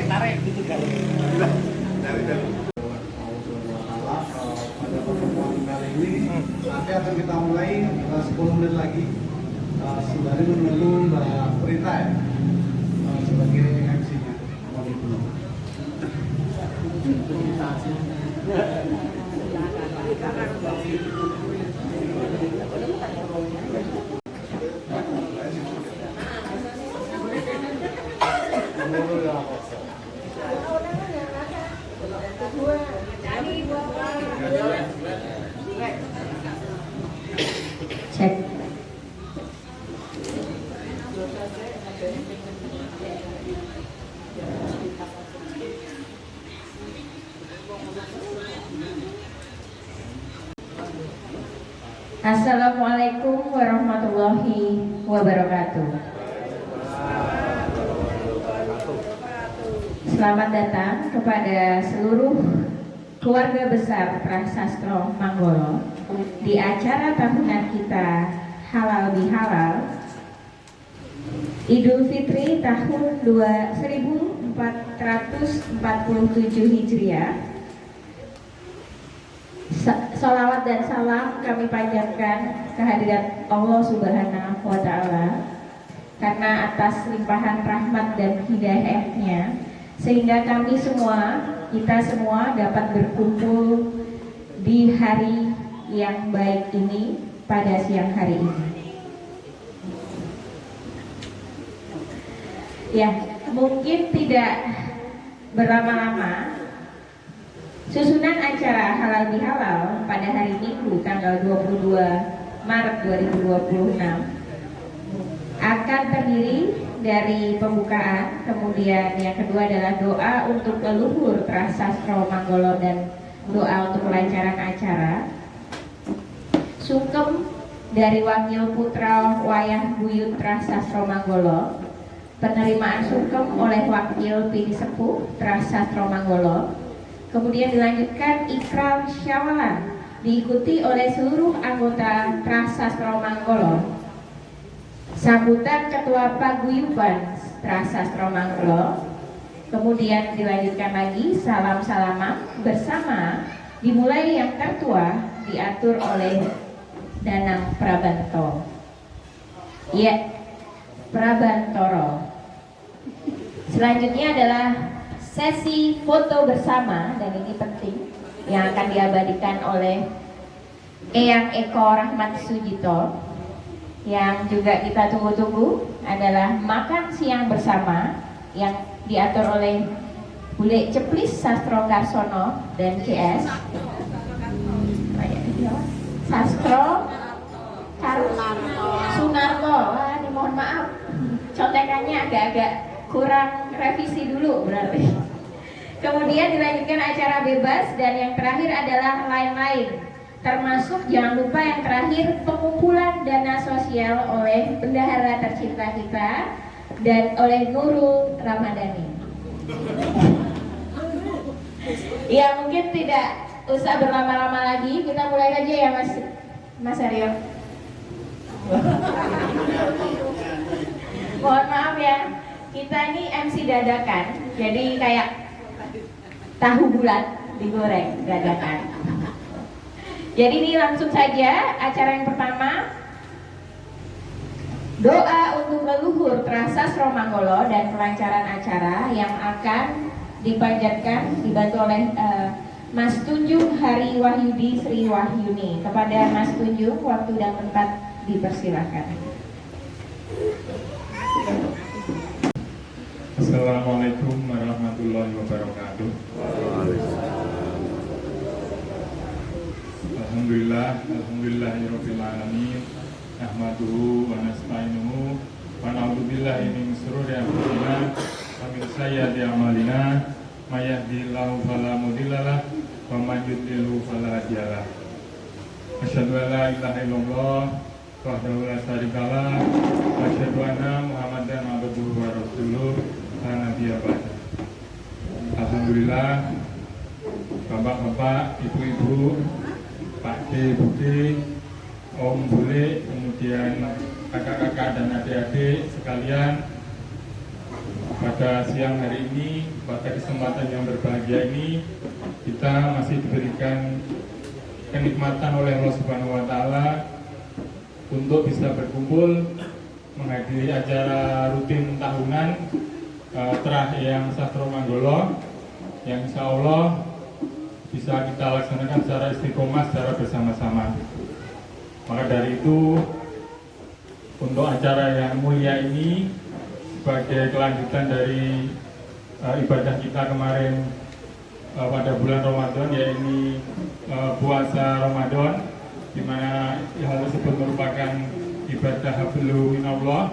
Tarik gitu kan. Pada pertemuan kali ini nanti akan kita mulai 10 menit lagi sembari menunggu Mbak Prita ya sebagai MC-nya. Cek. Assalamualaikum warahmatullahi wabarakatuh. Selamat datang kepada seluruh keluarga besar Prasastro Manggolo di acara tahunan kita Halal Bihalal Idul Fitri tahun 1447 Hijriah. Salawat dan salam kami panjatkan kehadirat Allah Subhanahu wa Ta'ala, karena atas limpahan rahmat dan hidayahnya sehingga kami semua, kita semua dapat berkumpul di hari yang baik ini pada siang hari ini. Ya, mungkin tidak berlama-lama, susunan acara Halal Bihalal pada hari Minggu tanggal 22 Maret 2026 akan terdiri dari pembukaan, kemudian yang kedua adalah doa untuk leluhur Prasastro Manggolo dan doa untuk kelancaran acara, sungkem dari Wakil Putra Wayah Buyut Prasastro Manggolo, penerimaan sungkem oleh Wakil Pini Sepuh Prasastro Manggolo, kemudian dilanjutkan ikrar syawalan diikuti oleh seluruh anggota Prasastro Manggolo, sambutan Ketua Paguyuban Prasastro Manggolo, kemudian dilanjutkan lagi salam-salaman bersama, dimulai yang tertua diatur oleh Danang Prabanto. Ya, Prabantoro. Selanjutnya adalah sesi foto bersama, dan ini penting, yang akan diabadikan oleh Eyang Eko Rahmat Sujito. Yang juga kita tunggu-tunggu adalah makan siang bersama yang diatur oleh Bule Ceplis Sastro Karsono dan CS Sastro Sunarto. Wah, ini mohon maaf, contekannya agak-agak kurang revisi dulu berarti. Kemudian dilanjutkan acara bebas, dan yang terakhir adalah lain-lain, termasuk jangan lupa yang terakhir pengumpulan dana sosial oleh bendahara tercinta kita dan oleh Nurul Ramadhani. Ya, mungkin tidak usah berlama-lama lagi, kita mulai aja ya Mas Aryo. Mohon maaf ya, kita ini MC dadakan, jadi kayak tahu bulat digoreng dadakan. Jadi ini langsung saja acara yang pertama. Doa untuk leluhur Trasas Romanggolo dan kelancaran acara yang akan dipanjatkan dibantu oleh Mas Tunjung Hari Wahyudi Sri Wahyuni. Kepada Mas Tunjung, waktu dan tempat dipersilakan. Assalamualaikum warahmatullahi wabarakatuh. Alhamdulillahirabbil alamin. Nahmaduhu wa nasta'inuhu wa na'udzu billahi min shururi anfusina wa min sayyiati a'malina. May yahdihillahu fala mudilla lahu wa may yudlilhu fala hadiya lahu. Asyhadu an la ilaha illallah wahdahu la syarika lah wa asyhadu anna Muhammadan abduhu wa rasuluh la nabiyya ba'da. Alhamdulillah, bapak-bapak, ibu-ibu, Pak D, Budi, Om Bule, kemudian kakak-kakak dan adik-adik sekalian, pada siang hari ini, pada kesempatan yang berbahagia ini, kita masih diberikan kenikmatan oleh Allah Subhanahu wa Ta'ala untuk bisa berkumpul menghadiri acara rutin tahunan Traheyang Sastro Manggolo yang insya Allah bisa kita laksanakan secara istiqomah, secara bersama-sama. Maka dari itu, untuk acara yang mulia ini sebagai kelanjutan dari ibadah kita kemarin pada bulan Ramadan, yaitu puasa Ramadan, di mana hal tersebut merupakan ibadah hablum minallah,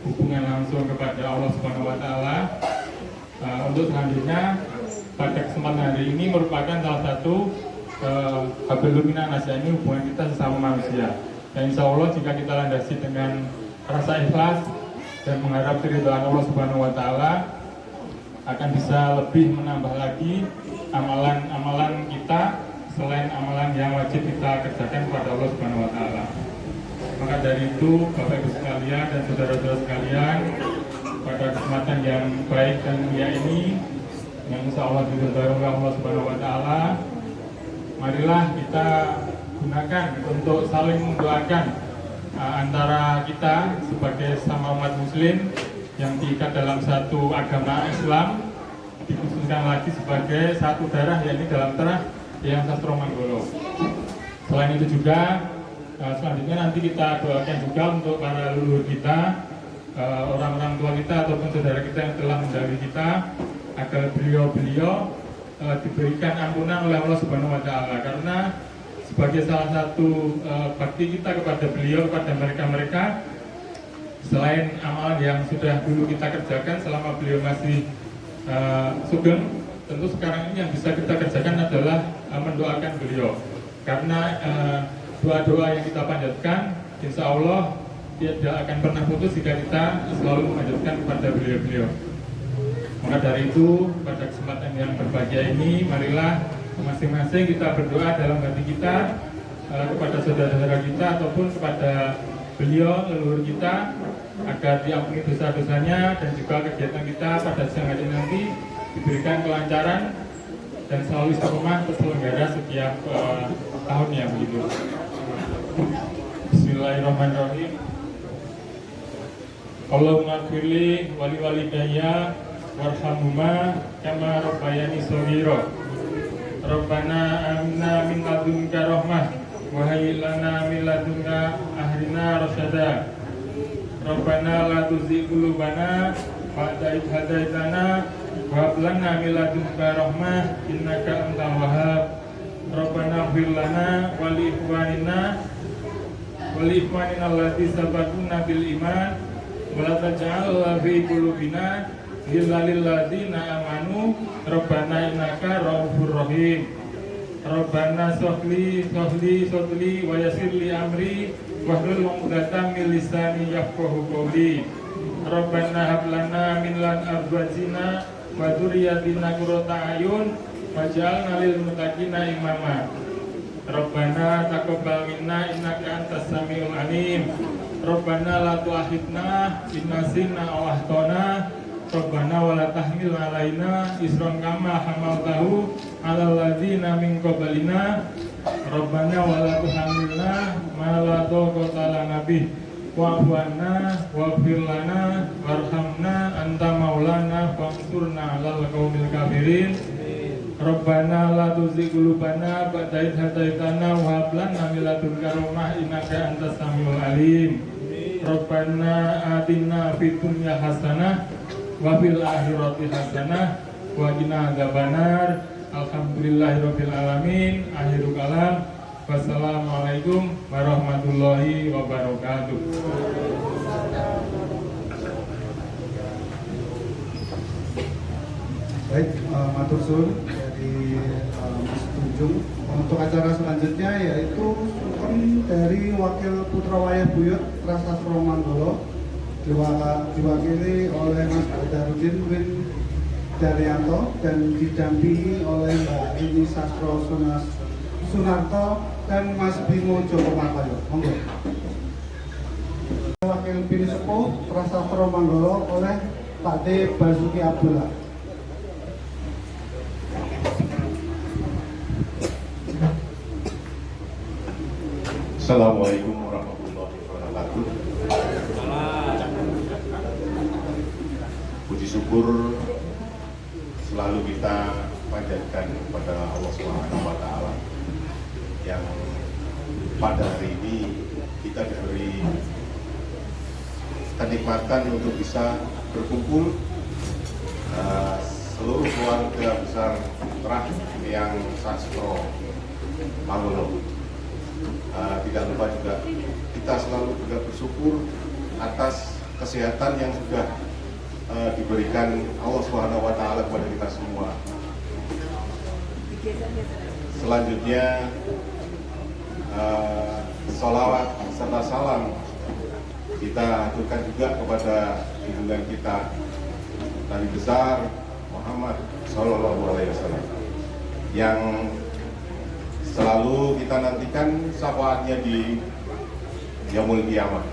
hubungan langsung kepada Allah Subhanahu wa Ta'ala. Untuk selanjutnya, pada kesempatan hari ini merupakan salah satu hablum minan nas, ini hubungan kita sesama manusia. Dan insya Allah jika kita landasi dengan rasa ikhlas dan mengharap keridhaan Allah Subhanahu wa Ta'ala, akan bisa lebih menambah lagi amalan-amalan kita selain amalan yang wajib kita kerjakan kepada Allah Subhanahu wa Ta'ala. Maka dari itu, Bapak Ibu sekalian dan saudara-saudara sekalian, pada kesempatan yang baik dan mulia ini, yang insya Allah diridhoi oleh Allah Subhanahu wa Ta'ala, marilah kita gunakan untuk saling mendoakan antara kita sebagai sama umat muslim yang diikat dalam satu agama Islam, dikhususkan lagi sebagai satu darah, yakni dalam Traheyang Sastro Manggolo. Selain itu juga selanjutnya nanti kita doakan juga untuk para leluhur kita, orang-orang tua kita ataupun saudara kita yang telah mendahului kita, agar beliau-beliau diberikan ampunan oleh Allah Subhanahu wa Ta'ala, karena sebagai salah satu bakti kita kepada beliau, kepada mereka-mereka, selain amalan yang sudah dulu kita kerjakan selama beliau masih sugeng, tentu sekarang ini yang bisa kita kerjakan adalah mendoakan beliau, karena doa-doa yang kita panjatkan insya Allah tidak akan pernah putus jika kita selalu memanjatkan kepada beliau-beliau. Maka dari itu, pada kesempatan yang berbahagia ini, marilah masing-masing kita berdoa dalam hati kita kepada saudara-saudara kita ataupun kepada beliau, leluhur kita, agar diampuni dosa-dosanya dan juga kegiatan kita pada siang hari nanti diberikan kelancaran dan selalu istiqomah terselenggara setiap tahunnya begitu. Bismillahirrahmanirrahim. Allahumma firli wali walidayya warhamhuma kama rabbayani shaghira. Rabbana amna min ladunka rahmah wa hayyi lana min ladunka ahlina rasyada. Rabbana la tuzigh qulubana ba'da idh hadaitana wa hab lana min ladunka rahmah innaka antal wahhab. Rabbana ighfir lana wa li ikhwanina alladzina sabaquna bil iman wa la taj'al fi qulubina ghillan lil ladzina amanu. Rabbana innaka ra'ufur rahim. Rabbana sholli wa yassir li amri wahlul 'uqdatam min lisani yafqahu qawli. Rabbana hab lana min azwajina wa dzurriyyatina qurrata a'yun waj'alna lil muttaqina imama. Rabbana taqabbal minna innaka antas samiul alim. Rabbana la tu'akhidna in nasina aw akhtana. Rabbana wa la tahmil 'alaina isran kama hamaltahu 'alal ladzina min qablina. Rabbana wa la tuhammilna ma la taqata lana bih wa'fu 'anna waghfir lana warhamna anta maulana fansurna 'alal qaumil kafirin. Rabbana la tuzigh qulubana ba'da idh hadaitana wa hab lana min ladunka rahmah innaka antas samiul alim. Rabbana atina fid dunya hasanah wa fil akhirati hasanah wa qina adzabannar. Alhamdulillahirabbil alamin. Akhirul kalam. Wassalamualaikum warahmatullahi wabarakatuh. Baik, matur suwun dari Mas Tunjung. Untuk acara selanjutnya yaitu sukun dari Wakil Putra Wayah Buyut Prasastro Manggolo diwakili oleh Mas Badarudin Win Daryanto dan didampingi oleh Mbak Ini Sastro Sunarto dan Mas Bimo Joko Martoyo. Monggo. Wakil Bini Sepuh Prasastro Manggolo oleh Pak D. Basuki Abdullah. Assalamualaikum warahmatullahi wabarakatuh. Puji syukur selalu kita panjatkan kepada Allah Subhanahu wa Ta'ala yang pada hari ini kita diberi kenikmatan untuk bisa berkumpul seluruh keluarga besar Putra yang Sastro Manggolo. Tidak lupa juga kita selalu juga bersyukur atas kesehatan yang sudah diberikan Allah Subhanahu wa Ta'ala kepada kita semua. Selanjutnya sholawat serta salam kita aturkan juga kepada junjungan kita Nabi besar Muhammad Sallallahu Alaihi Wasallam yang selalu kita nantikan syafaatnya di Yaumul Qiyamah.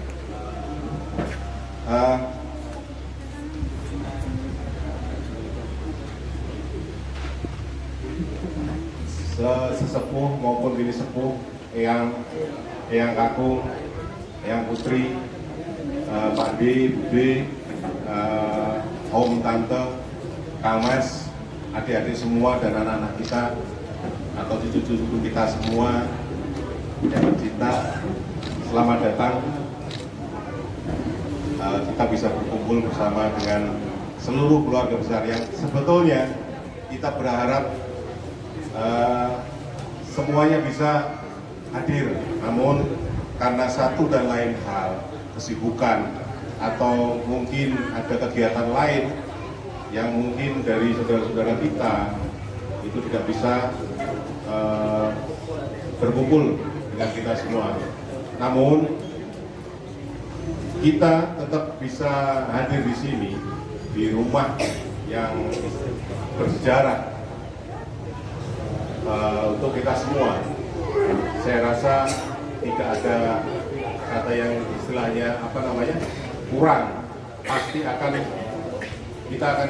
Sesepuh maupun bini sepuh, eyang kakung, eyang putri, Pak D, Bude, om, tante, Kang Mas, adik-adik semua dan anak-anak kita atau cucu-cucu kita semua yang tercinta, selamat datang. Kita bisa berkumpul bersama dengan seluruh keluarga besar yang sebetulnya kita berharap semuanya bisa hadir, namun karena satu dan lain hal, kesibukan atau mungkin ada kegiatan lain yang mungkin dari saudara-saudara kita itu tidak bisa berkumpul dengan kita semua. Namun kita tetap bisa hadir di sini, di rumah yang bersejarah untuk kita semua. Saya rasa tidak ada kata yang istilahnya kurang. Pasti kita akan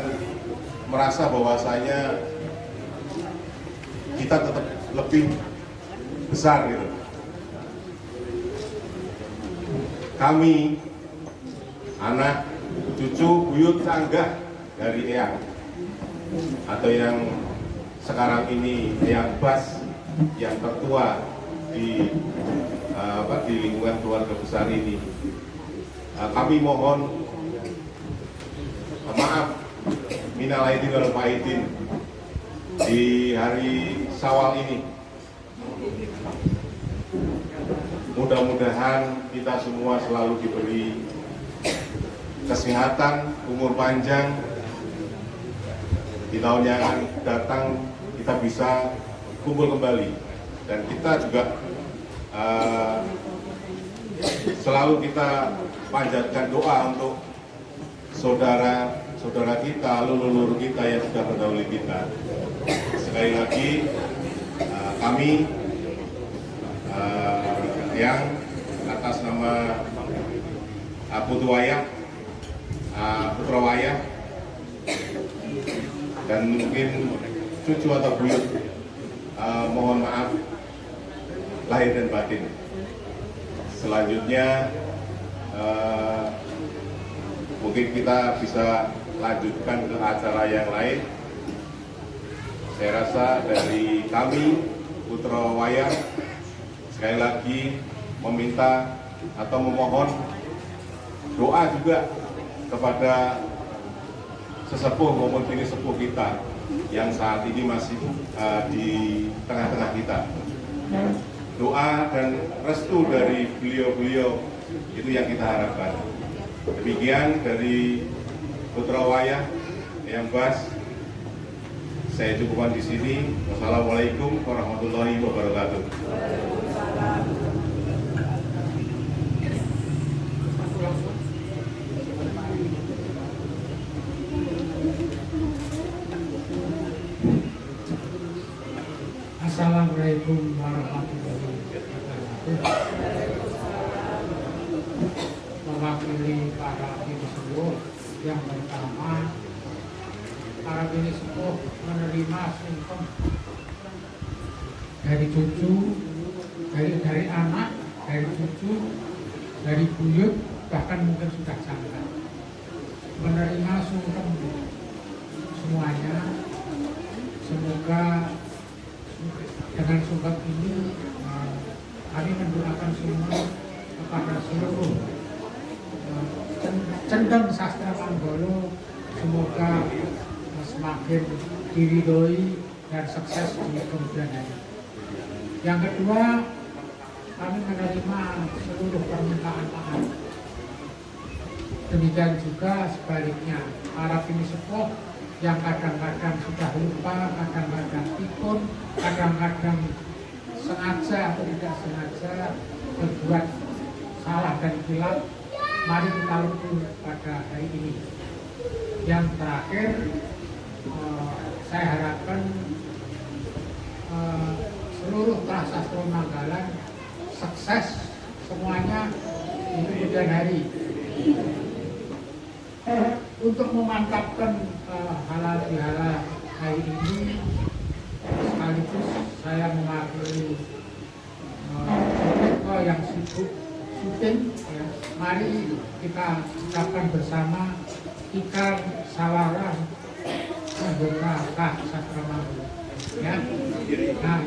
merasa bahwasanya kita tetap lebih besar gitu. Kami anak, cucu, buyut, canggah dari eyang atau yang sekarang ini eyang Bas yang tertua di lingkungan keluarga besar ini, kami mohon maaf minal aidin wal faizin di hari Syawal ini. Mudah-mudahan kita semua selalu diberi kesehatan, umur panjang. Di tahun yang akan datang kita bisa kumpul kembali, dan kita juga selalu kita panjatkan doa untuk saudara-saudara kita, leluhur kita yang sudah mendahului kita. Sekali lagi kami yang atas nama Putra Wayah dan mungkin cucu atau buyut, mohon maaf lahir dan batin. Selanjutnya mungkin kita bisa lanjutkan ke acara yang lain. Saya rasa dari kami Putra Wayang sekali lagi meminta atau memohon doa juga kepada sesepuh maupun bini sepuh kita yang saat ini masih di tengah-tengah kita. Doa dan restu dari beliau-beliau itu yang kita harapkan. Demikian dari Putra Wayang yang Bas, saya cukupkan di sini. Wassalamualaikum warahmatullahi wabarakatuh. Assalamualaikum warahmatullahi wabarakatuh. Mewakili para bini sepuh, yang pertama, para bini sepuh menerima sungkem dari cucu, dari anak, dari cucu, dari buyut, bahkan mungkin sudah janda. Menerima sungkem semuanya. Semoga dengan sungkem ini kami mendoakan semua kepada seluruh Cendeng Sastra Manggolo, semoga semakin diridhoi dan sukses di kemudian hari. Yang kedua, kami menerima seluruh permintaan maaf. Demikian juga sebaliknya, para bini sepuh yang kadang-kadang sudah lupa, kadang-kadang pikun, kadang-kadang sengaja atau tidak sengaja berbuat salah dan hilaf, mari kita luput pada hari ini. Yang terakhir, saya harapkan seluruh prasastra Manggalan sukses semuanya di kemudian hari. Untuk memantapkan halal bihalal hari ini, sekaligus saya mewakili yang sibuk syuting, ya. Mari kita ucapkan bersama ikrar sawaran anggota Sastra Manggolo, ya. Nah,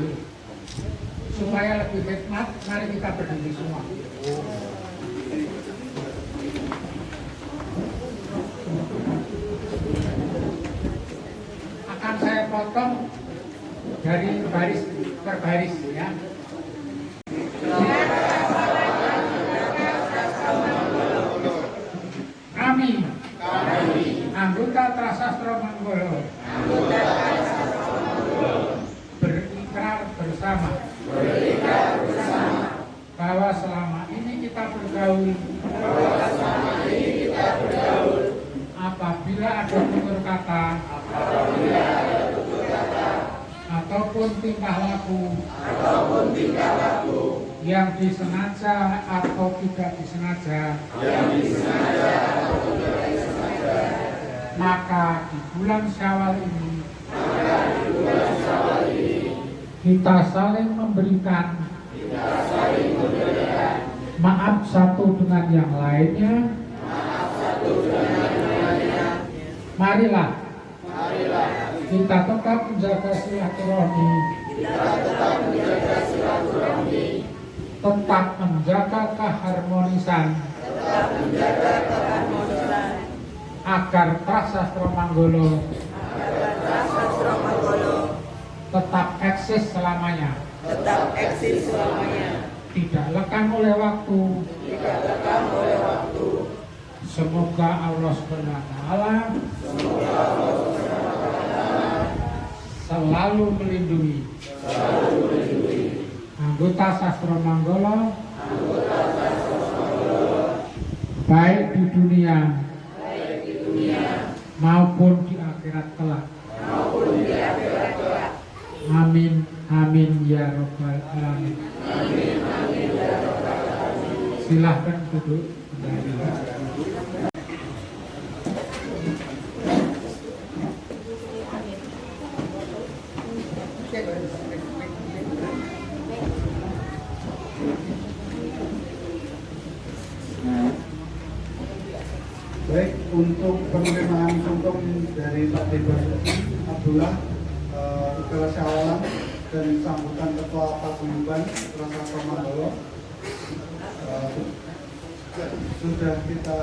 supaya lebih hikmat, mari kita berdiri semua. Akan saya potong dari baris per baris, ya. Kami anggota Prasastra Manggolo berikrar bersama bahwa selama ini kita bergaul, apabila ada tutur kata ataupun tingkah laku yang disengaja atau tidak disengaja, maka di bulan Syawal ini kita saling memberikan maaf satu dengan yang lainnya. Marilah kita tetap menjaga silaturahmi, tetap menjaga keharmonisan, agar Prasastra Manggolo tetap eksis selamanya, tidak lekang oleh waktu. Semoga Allah SWT selalu melindungi anggota Sastra Manggolo, baik di dunia maupun di akhirat kelak. Amin, amin ya robbal alamin. Silahkan duduk. Baik, untuk penerimaan sungkem dari Pak Basuki Abdullah, deklarasi awalan dan sambutan Ketua Paguyuban Prasastro Manggolo sudah kita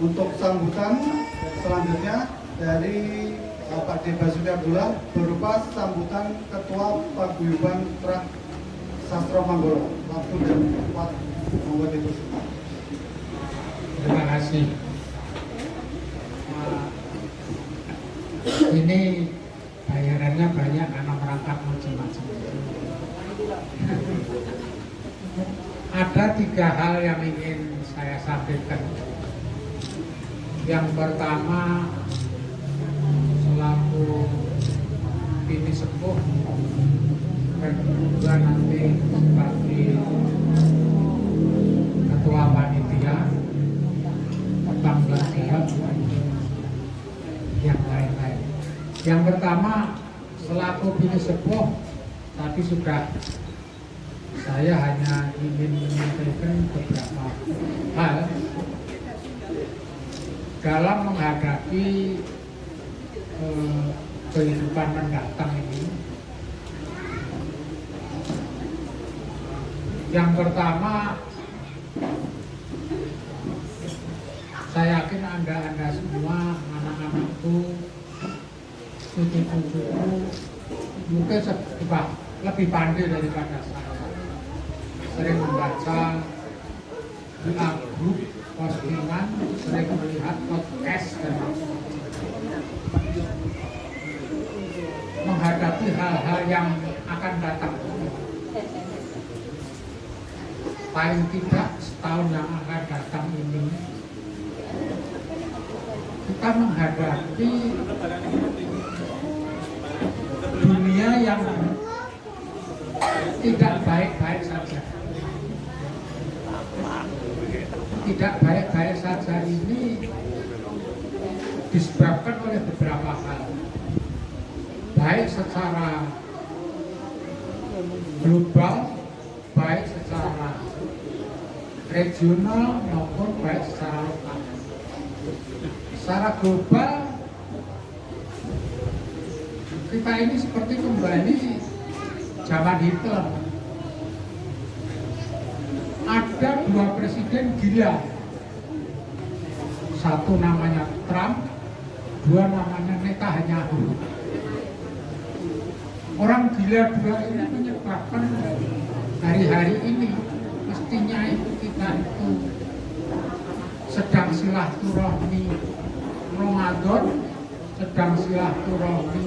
untuk sambutan selanjutnya dari Pak Basuki Abdullah berupa sambutan Ketua Paguyuban Prasastro Manggolo. Waktu dan tempat monggo ditutup. Terima kasih. Ini bayarannya banyak karena merangkap macam-macam. Ada 3 hal yang ingin saya sampaikan. Yang pertama, selaku bini sepuh, kedua nanti sebagai ketua panitia, tanggung jawab yang lain-lain. Yang pertama, selaku bini sepuh, tadi sudah saya hanya ingin menyampaikan beberapa hal dalam menghadapi kehidupan mendatang ini. Yang pertama, saya yakin Anda semua, anak-anakku, cucu-cucuku, mungkin lebih pandai daripada saya. Sering membaca grup postingan, sering melihat podcast dan menghadapi hal-hal yang akan datang. Paling tidak setahun yang akan datang ini, kita menghadapi dunia yang tidak baik-baik saja. Tidak baik-baik saja ini disebabkan oleh beberapa hal, baik secara global, baik secara regional maupun baik secara lokal. Secara global, kita ini seperti kembali zaman Hitler. Ada 2 presiden gila, satu namanya Trump, 2 namanya Netanyahu. Orang gila 2 ini menyebabkan hari-hari ini mestinya itu kita itu sedang silaturahmi Ramadan, sedang silaturahmi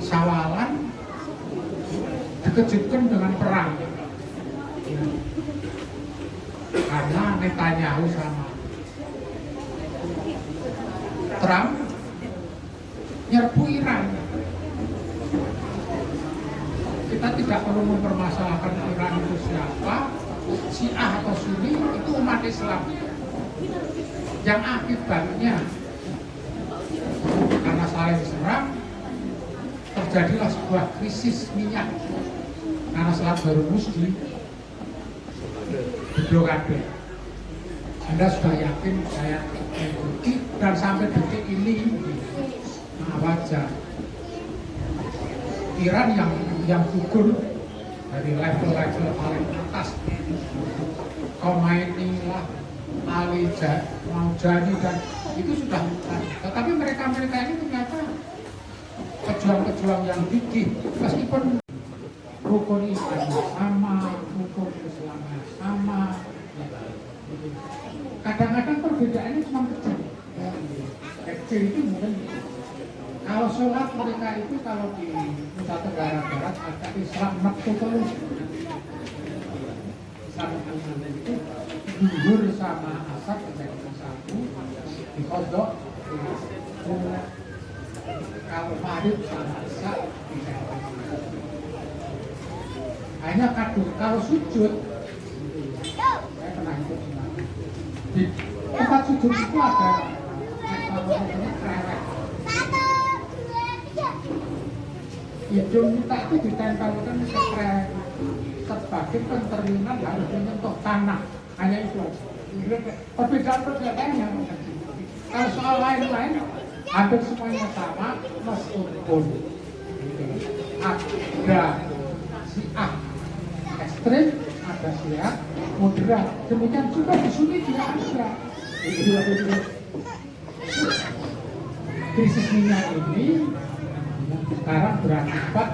Syawalan, dikejutkan dengan perang. Karena Netanyahu sama Trump nyerbu Iran. Kita tidak perlu mempermasalahkan Iran itu siapa, Syiah atau Sunni, itu umat Islam. Yang akibatnya karena saling serang terjadilah sebuah krisis minyak karena Selat Hormuz diblokade. Anda sudah yakin saya mengikuti dan sampai detik ini wajar. Iran yang gugur dari level-level paling atas, Khomeini lah, Ali Maujani dan itu sudah. Tetapi mereka ini ternyata pejuang-pejuang yang gigih, meskipun rukun Islamnya sama, rukun Islamnya sama. Kadang-kadang perbedaannya cuma kecil. Kecil itu mungkin kalau sholat mereka itu kalau di Nusa Tenggara Barat ada Islam Maktu terus. Islam itu duhur sama asar menjadi satu, dikodok. Kalau maghrib sama isya hanya kadung. Kalau sujud, saya pernah ikut di tempat sujud itu ada hidung kita itu ditempelkan sekret sebagai penterlingan harus menyentuh tanah, hanya itu. Perbedaan-perbedaannya. Kalau soal lain-lain hampir semuanya sama, meskipun ada si A ekstrim, ada si A moderat. Demikian juga di sini juga ada. Krisis minyak ini sekarang berakibat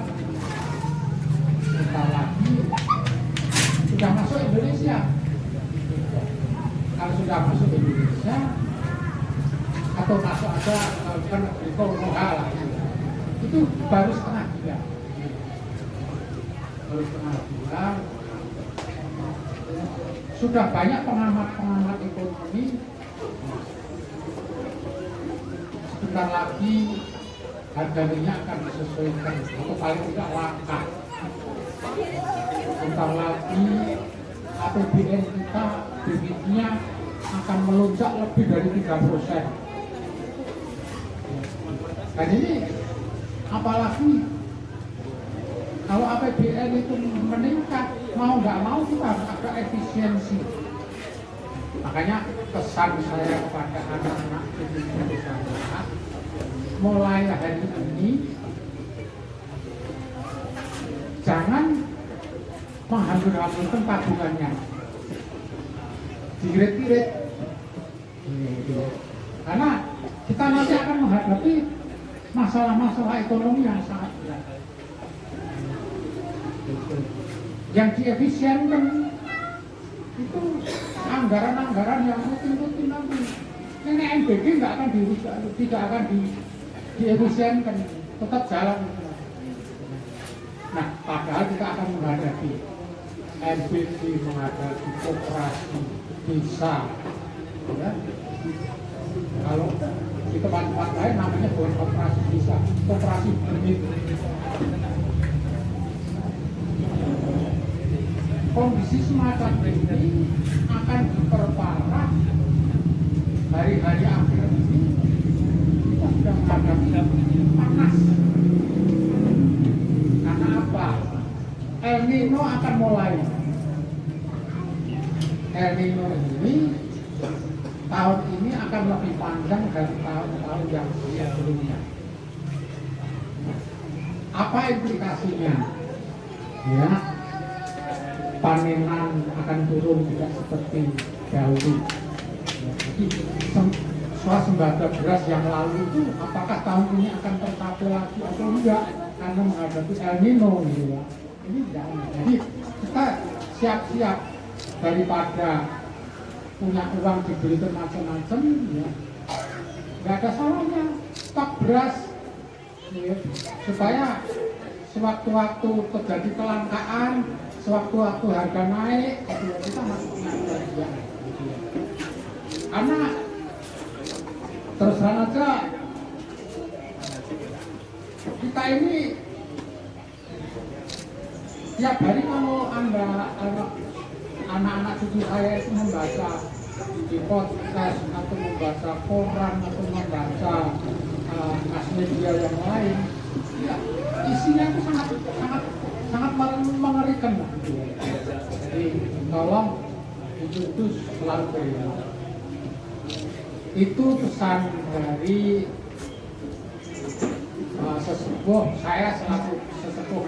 sebentar lagi sudah masuk Indonesia. Kalau sudah masuk Indonesia atau masuk ada kan lokal itu baru setengah gila. Baru setengah gila. Sudah banyak pengamat ekonomi sebentar lagi harga minyak akan disesuaikan atau paling tidak langka. Sebentar lagi APBN kita debitnya akan melonjak lebih dari 3%. Dan ini apalagi kalau APBN itu meningkat, mau nggak mau kita harus ada efisiensi. Makanya pesan saya kepada anak-anak Indonesia, mulai hari ini jangan menghambur-hamburkan tabungannya, diirit-irit, karena kita nanti akan menghadapi masalah-masalah ekonomi yang sangat berat. Yang diefisienkan itu anggaran-anggaran yang rutin-rutin nanti. Ini MBG tidak akan diefisienkan, tetap jalan. Nah, padahal kita akan menghadapi MBG, menghadapi koperasi desa, ya. Kalau di tempat-tempat lain namanya bukan koperasi desa, koperasi benih. Kondisi semacam ini akan diperparah hari-hari akhir ini. Kita sudah menghadapi panas. Karena apa? El Nino akan mulai. El Nino ini tahun ini akan lebih panjang dari tahun-tahun yang sebelumnya. Apa implikasinya? Ya, panenan akan turun tidak seperti dahulu. Jadi swasembada beras yang lalu itu apakah tahun ini akan tercapai lagi atau enggak karena menghadapi El Nino gitu ya. Ini tidak. Jadi kita siap-siap daripada punya uang dibelikan macam-macam ya. Nggak ada salahnya stok beras ya, supaya sewaktu-waktu terjadi kelangkaan, sewaktu-waktu harga naik, kita masih punya beras. Karena terus terang aja kita ini tiap hari kalau anak-anak cucu saya itu membaca di podcast atau membaca koran atau membaca mass media yang lain, ya, isinya itu sangat mengerikan. Jadi tolong itu selalu beriman. Itu pesan dari sesepuh saya selaku sesepuh.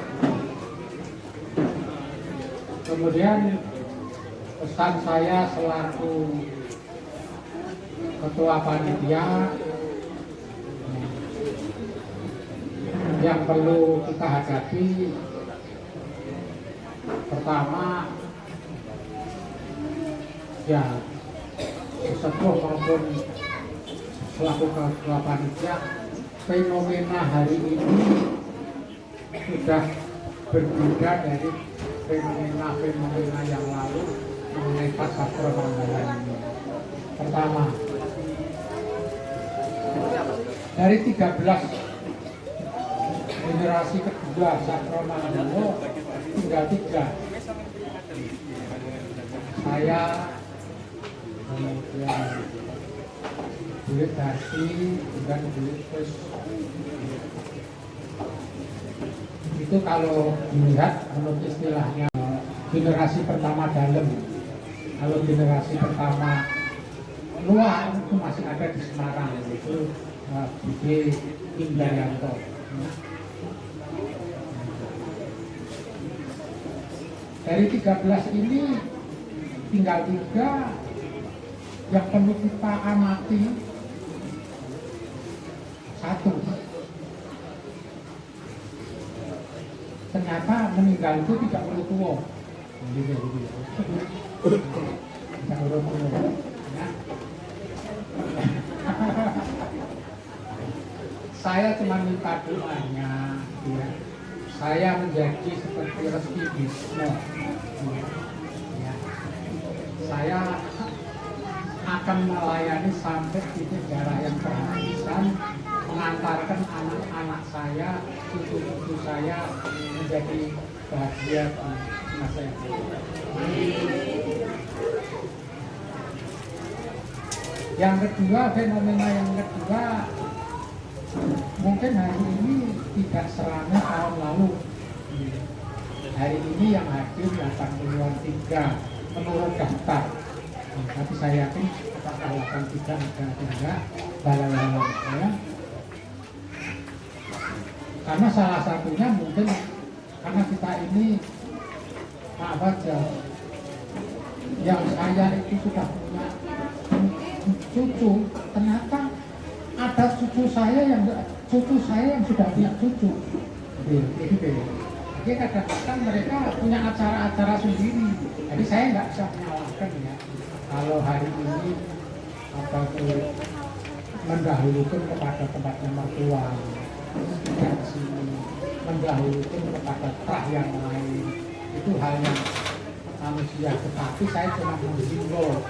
Kemudian pesan saya selaku ketua panitia yang perlu kita hadapi, pertama ya sesepuh maupun selaku ketua panitia, fenomena hari ini sudah berbeda dari fenomena yang lalu mengenai pasar perbankan ini. Pertama, dari 13 generasi kedua Sastro Manggono tinggal 3. Saya, kemudian Bulet Hati, dan Bulet Pes. Itu kalau dilihat menurut istilahnya generasi pertama dalam. Kalau generasi pertama luar itu masih ada di Semarang, itu Budi Indaryanto. Dari 13 ini tinggal 3 yang perlu kita amati. 1, ternyata meninggal itu tidak perlu tua. Tidak perlu tua. Ya. Saya cuma minta doanya, ya. Saya menjadi seperti Reski Bismo. Ya. Saya akan melayani sampai titik darah yang terhabisan, mengantarkan anak-anak saya, cucu-cucu saya menjadi bahagia di masa yang akan datang. Yang kedua, fenomena yang kedua, mungkin hari ini tidak seramai tahun lalu. Hari ini yang hadir 83 menurut daftar. Tapi saya yakin apakah 83 ada tidak balai-balai saya. Karena salah satunya mungkin karena kita ini maaf aja, yang saya itu sudah punya cucu, ternyata ada cucu saya yang sudah punya cucu. Jadi kadang-kadang mereka punya acara-acara sendiri. Jadi saya nggak bisa menyalahkan ya. Kalau hari ini apa itu mendahulukan kepada tempatnya mertua, tidak sini mendahulukan kepada terah yang lain, itu hal yang manusia. Tetapi saya cuma menghimbau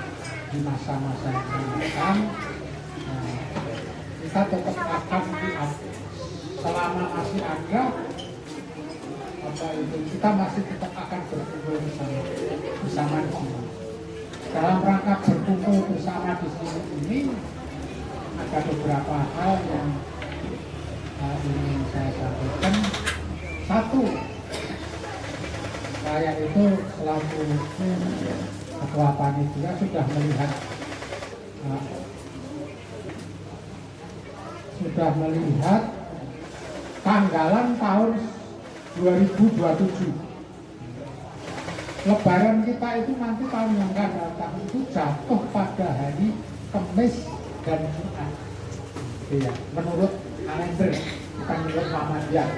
di masa-masa yang akan datang, kita tetap akan selama masih ada apa itu, kita masih tetap akan berkumpul bersama di sini. Dalam rangka berkumpul bersama di sini ini ada beberapa hal yang ingin saya sampaikan. 1, saya itu selaku ketua panitia sudah melihat tanggalan tahun 2027. Lebaran kita itu nanti tahun yang akan datang itu jatuh pada hari Kamis dan Jumat. Ya, menurut kalender, bukan menurut Muhammadiyah.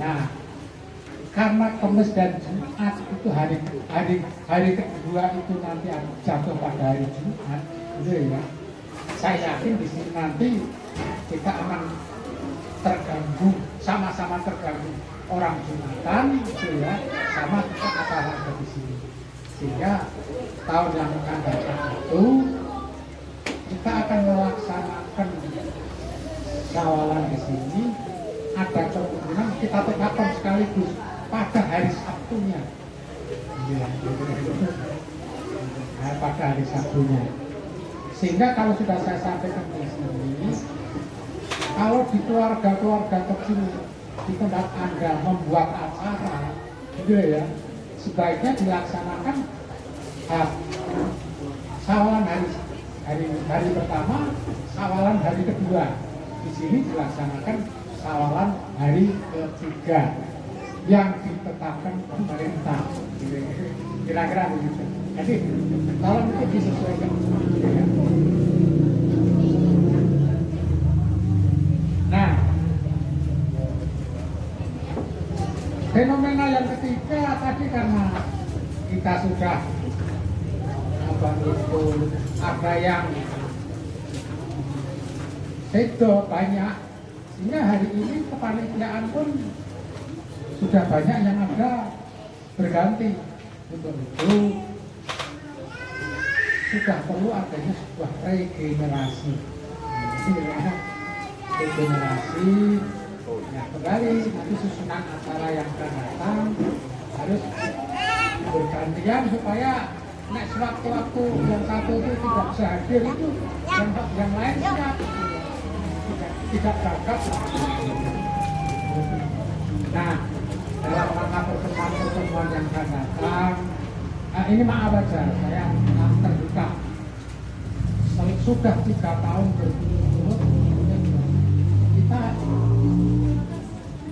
Nah, karena Kamis dan Jumat itu hari kedua itu nanti jatuh pada hari Jumat, gitu ya. Saya yakin di sini nanti kita akan terganggu, sama-sama terganggu orang Jumatan, gitu ya, sama kita acara di sini. Sehingga tahun yang akan datang itu kita akan melaksanakan Syawalan di sini. Ada kemungkinan kita tetapkan sekaligus pada hari Sabtunya. Ya, pada hari Sabtunya. Sehingga kalau sudah saya sampaikan di sini, kalau di keluarga-keluarga kecil di tempat Anda membuat acara, gitu ya, sebaiknya dilaksanakan Syawalan hari pertama, Syawalan hari kedua. Di sini dilaksanakan Syawalan hari ketiga yang ditetapkan pemerintah. Kira-kira begitu. Jadi tolong itu disesuaikan. Ya. Nah, fenomena yang ketiga tadi karena kita sudah ada yang sedo banyak, sehingga hari ini kepanitiaan pun sudah banyak yang ada berganti. Untuk itu sudah perlu adanya sebuah regenerasi. Regenerasi, ya kembali nanti susunan acara yang akan datang harus bergantian supaya nek sewaktu-waktu yang satu itu tidak bisa hadir itu yang lain siap. tidak gagap. Nah, dalam rangka pertemuan yang akan datang, ini maaf aja, saya terbuka. Sudah 3 tahun berturut-turut kita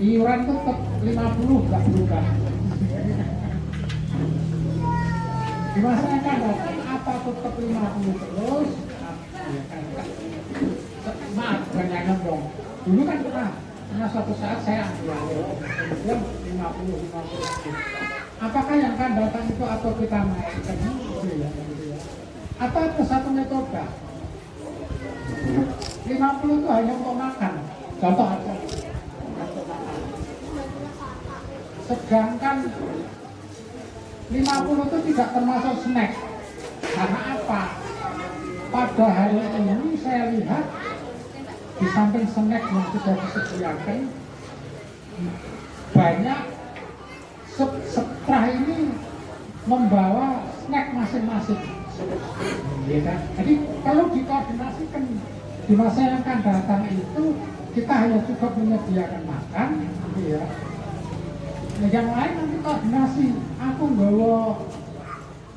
iuran tetap 50 nggak berubah. Di masa yang akan datang apa tetap 50 terus? Maaf, banyak ngomong. Dulu kan pernah suatu saat saya ambil kemudian 50. Apakah yang akan datang itu atau kita naikkan atau ada satu metode 50 itu hanya untuk makan, contoh aja. Sedangkan 50 itu tidak termasuk snack. Karena apa? Pada hari ini saya lihat di samping snack yang sudah disediakan, banyak setelah ini membawa snack masing-masing. Ya kan? Jadi kalau dikoordinasikan di masa yang akan datang itu kita hanya cukup menyediakan makan, ya. Nah, yang lain nanti koordinasi. Aku nggawa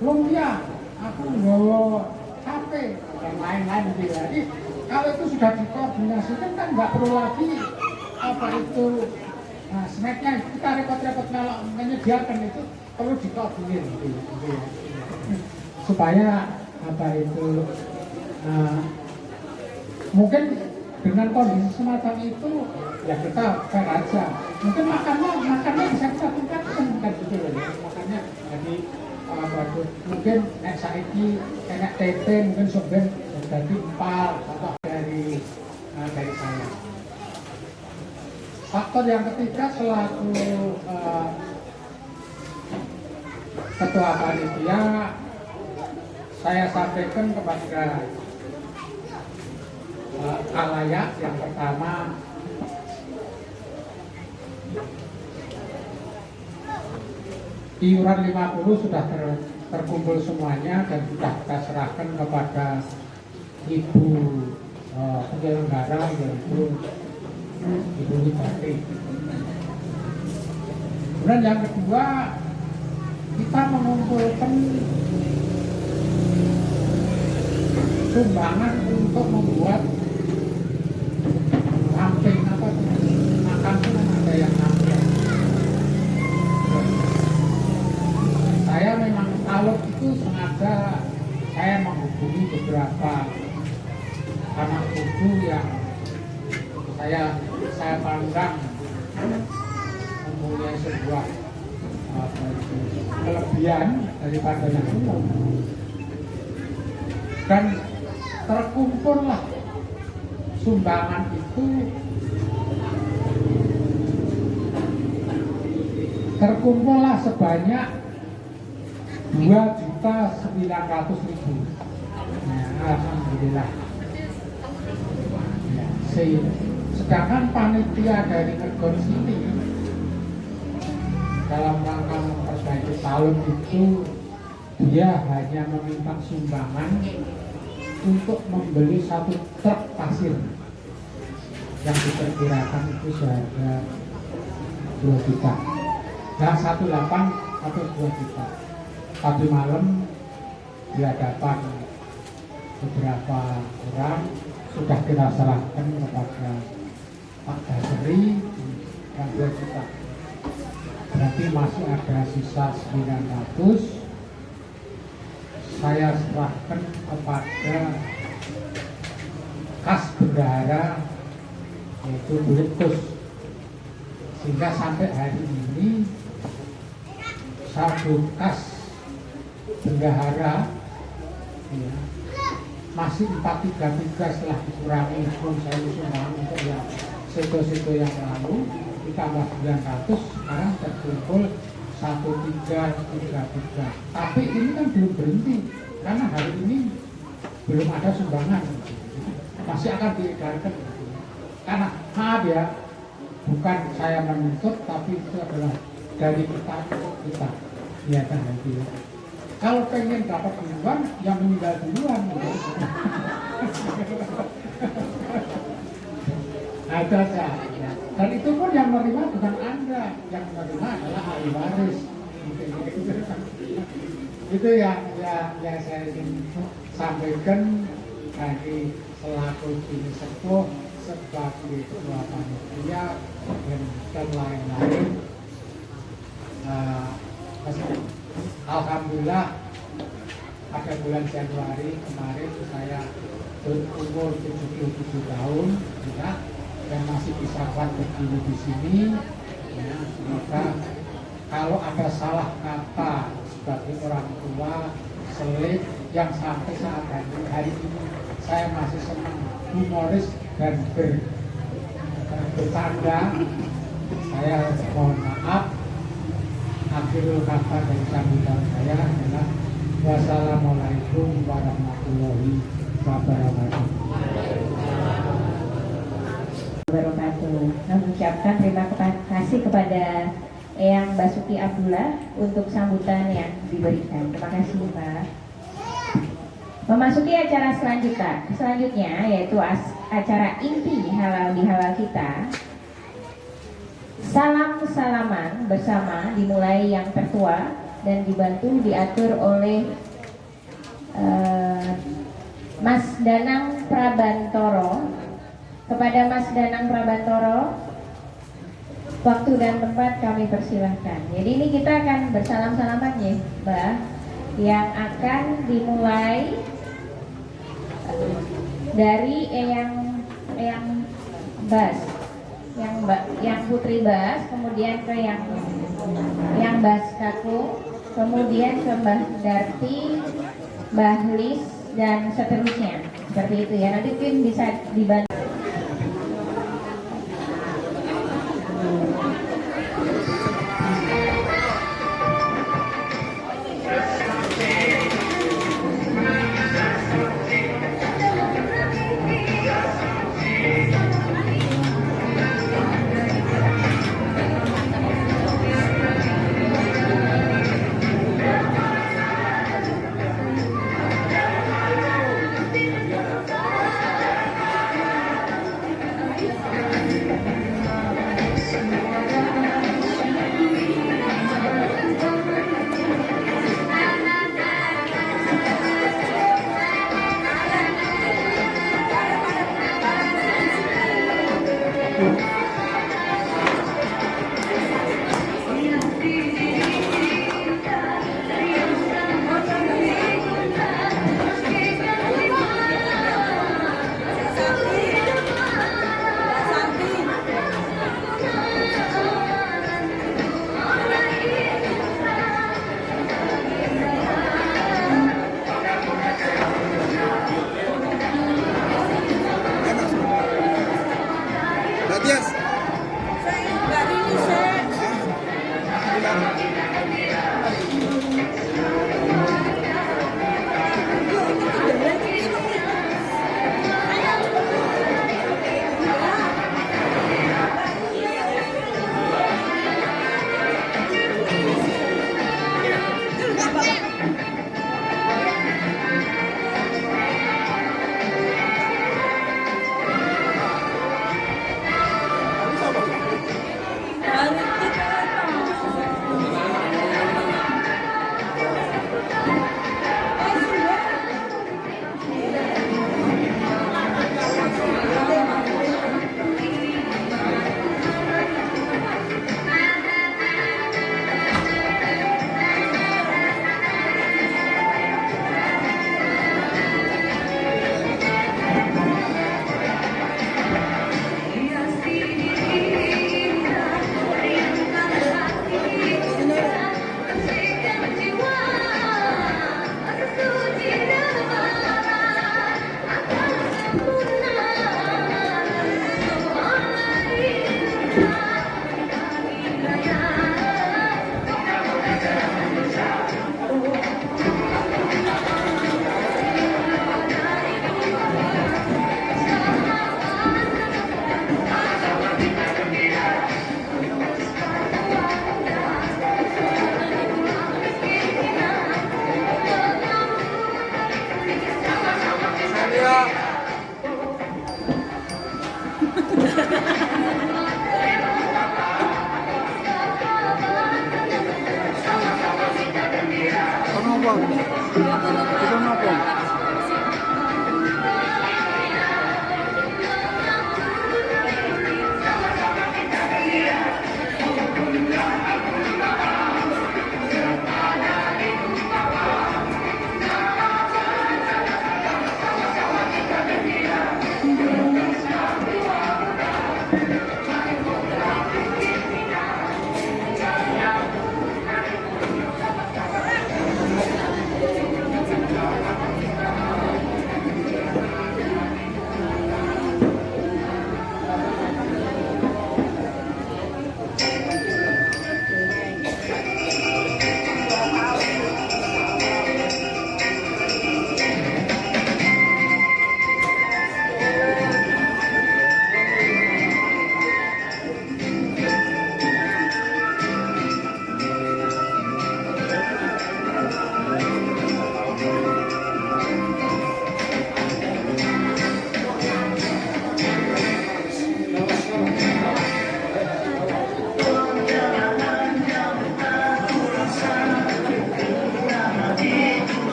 lumpia, aku nggawa tape, dan lain-lain gitu ya. Jadi kalau itu sudah dikoordinasikan kan nggak perlu lagi apa itu snacknya kita repot-repot menyediakan, itu perlu dikoordinir gitu ya. Supaya apa itu mungkin dengan kondisi semacam itu ya kita fair aja. Mungkin makannya bisa kita tingkatkan kan gitu ya. Makannya jadi mungkin nek saiki enak tempe mungkin soben jadi 4 contoh dari saya. Faktor yang ketiga selaku ketua panitia, saya sampaikan kepada khalayak yang pertama, iuran 50 sudah terkumpul semuanya dan sudah kita serahkan kepada Ibu penyelenggara, yaitu Ibu Wibati. Kemudian yang kedua, kita mengumpulkan sumbangan untuk membuat samping apa makan pun ada yang samping. Saya memang kalau itu sengaja saya menghubungi beberapa anak cucu yang saya pandang mempunyai sebuah kelebihan daripada yang umum, dan terkumpullah sumbangan itu sebanyak 2.900.000. Nah, alhamdulillah. Sedangkan panitia dari Ngegon sini dalam rangka memperbaiki talun itu dia hanya meminta sumbangan untuk membeli 1 truk pasir yang diperkirakan itu seharga 2 juta. Nah, 1,8 atau 2 juta. Tadi malam di hadapan beberapa orang sudah kita serahkan kepada Pak Dasri yang 2 juta. Berarti masih ada sisa 900. Saya serahkan kepada kas bendahara, yaitu Buletus, sehingga sampai hari ini satu kas bendahara ya, masih 433 setelah dikurangi saya usulkan untuk yang situ-situ yang lalu ditambah 900, sekarang terkumpul 1333. Tapi ini kan belum berhenti karena hari ini belum ada sumbangan, masih akan diedarkan. Karena maaf ya, bukan saya menuntut, tapi itu adalah dari kita untuk kita. Ya kan nanti. Kalau pengen dapat duluan, yang meninggal duluan. Ada saja. Dan itu pun yang menerima bukan Anda, yang menerima adalah ahli waris. Itu yang saya ingin sampaikan dari selaku bini sepuh sebagai ketua panitia dan lain-lain. Alhamdulillah pada bulan Januari kemarin saya berumur 77 tahun ya, dan masih bisa kuat berdiri di sini ya. Maka kalau ada salah kata sebagai orang tua selip yang sampai saat hari ini saya masih senang humoris dan bercanda, saya mohon maaf. Akhirul kata dari sambutan saya adalah wassalamualaikum warahmatullahi wabarakatuh. Mengucapkan terima kasih kepada Eyang Basuki Abdullah untuk sambutan yang diberikan. Terima kasih Pak. Memasuki acara selanjutnya yaitu acara inti halal bihalal kita. Salam-salaman bersama dimulai yang tertua dan dibantu diatur oleh Mas Danang Prabantoro. Kepada Mas Danang Prabantoro, waktu dan tempat kami persilahkan. Jadi ini kita akan bersalam-salaman ya Mbak, yang akan dimulai dari Eyang Bas, yang Putri Bas, kemudian ke yang Bas Kakung, kemudian ke Mbah Darti, Mbah Lis, dan seterusnya. Seperti itu ya. Nanti tim bisa dibantu.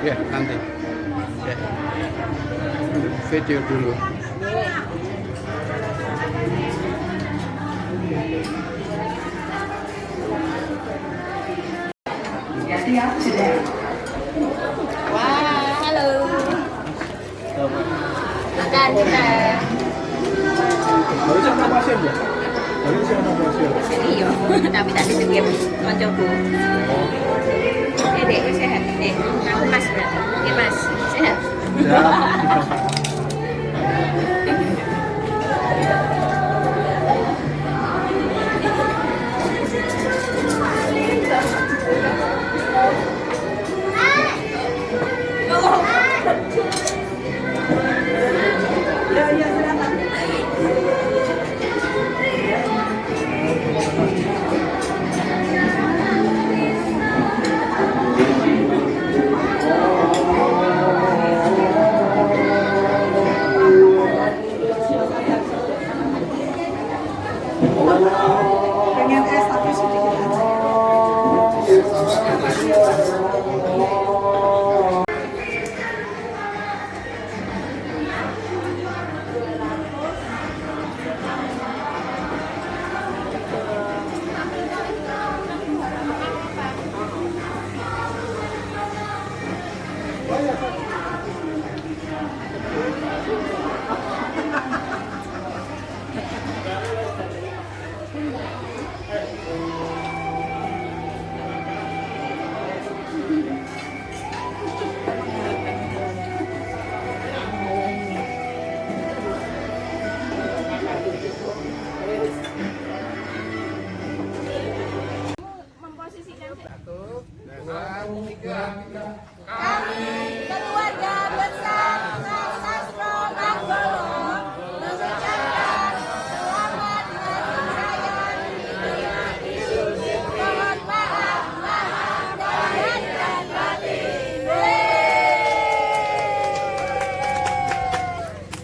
Ya, nanti. Ya. Video dulu. Wah, halo. Makan kita. Iya, tapi tadi sedikit koncoku. Dek, sehat. Dek, aku mas berarti. Oke mas, sehat. Pengen es tapi sedikit aja. Oh ya,